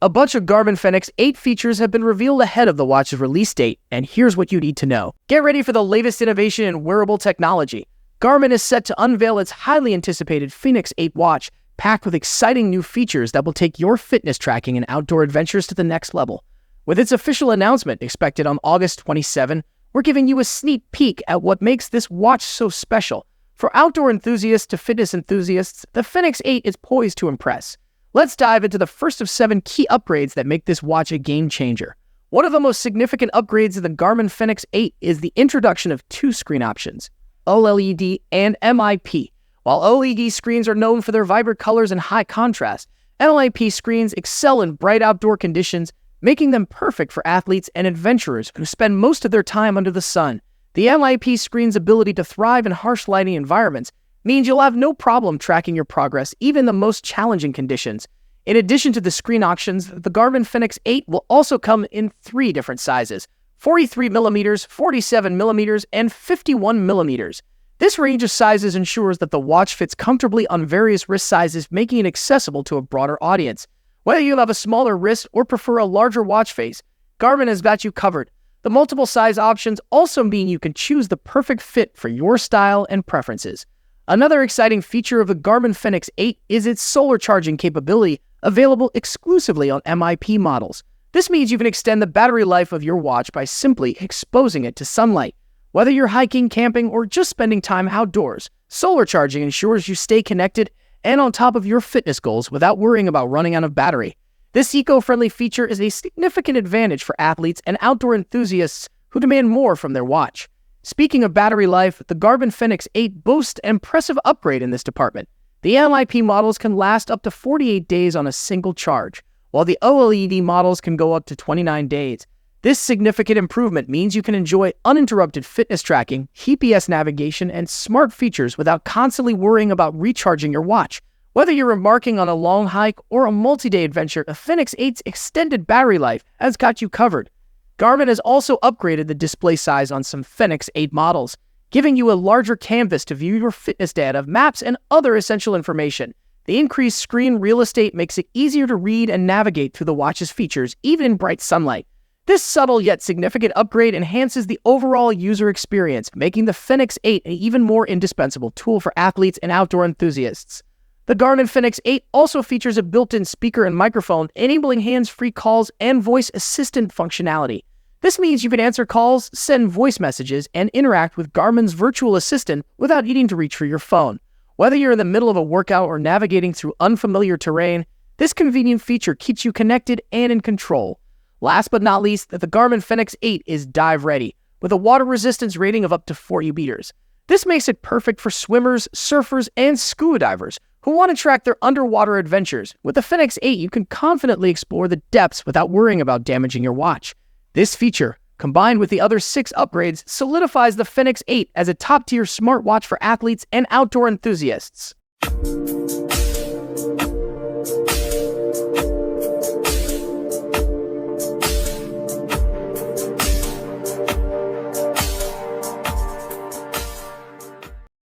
A bunch of Garmin Fenix 8 features have been revealed ahead of the watch's release date, and here's what you need to know. Get ready for the latest innovation in wearable technology. Garmin is set to unveil its highly anticipated Fenix 8 watch, packed with exciting new features that will take your fitness tracking and outdoor adventures to the next level. With its official announcement expected on August 27, we're giving you a sneak peek at what makes this watch so special. For outdoor enthusiasts to fitness enthusiasts, the Fenix 8 is poised to impress. Let's dive into the first of 7 key upgrades that make this watch a game changer. One of the most significant upgrades of the Garmin Fenix 8 is the introduction of 2 screen options, OLED and MIP. While OLED screens are known for their vibrant colors and high contrast, MIP screens excel in bright outdoor conditions, making them perfect for athletes and adventurers who spend most of their time under the sun. The MIP screen's ability to thrive in harsh lighting environments means you'll have no problem tracking your progress even in the most challenging conditions. In addition to the screen options, the Garmin Fenix 8 will also come in 3 different sizes: 43mm, 47mm, and 51mm. This range of sizes ensures that the watch fits comfortably on various wrist sizes, making it accessible to a broader audience. Whether you have a smaller wrist or prefer a larger watch face, Garmin has got you covered. The multiple size options also mean you can choose the perfect fit for your style and preferences. Another exciting feature of the Garmin Fenix 8 is its solar charging capability, available exclusively on MIP models. This means you can extend the battery life of your watch by simply exposing it to sunlight. Whether you're hiking, camping, or just spending time outdoors, solar charging ensures you stay connected and on top of your fitness goals without worrying about running out of battery. This eco-friendly feature is a significant advantage for athletes and outdoor enthusiasts who demand more from their watch. Speaking of battery life, the Garmin Fenix 8 boasts an impressive upgrade in this department. The MIP models can last up to 48 days on a single charge, while the OLED models can go up to 29 days. This significant improvement means you can enjoy uninterrupted fitness tracking, GPS navigation, and smart features without constantly worrying about recharging your watch. Whether you're embarking on a long hike or a multi-day adventure, the Fenix 8's extended battery life has got you covered. Garmin has also upgraded the display size on some Fenix 8 models, giving you a larger canvas to view your fitness data, maps, and other essential information. The increased screen real estate makes it easier to read and navigate through the watch's features, even in bright sunlight. This subtle yet significant upgrade enhances the overall user experience, making the Fenix 8 an even more indispensable tool for athletes and outdoor enthusiasts. The Garmin Fenix 8 also features a built-in speaker and microphone, enabling hands-free calls and voice assistant functionality. This means you can answer calls, send voice messages, and interact with Garmin's virtual assistant without needing to reach for your phone. Whether you're in the middle of a workout or navigating through unfamiliar terrain, this convenient feature keeps you connected and in control. Last but not least, the Garmin Fenix 8 is dive-ready, with a water resistance rating of up to 40 meters. This makes it perfect for swimmers, surfers, and scuba divers who want to track their underwater adventures. With the Fenix 8, you can confidently explore the depths without worrying about damaging your watch. This feature, combined with the other 6 upgrades, solidifies the Fenix 8 as a top-tier smartwatch for athletes and outdoor enthusiasts.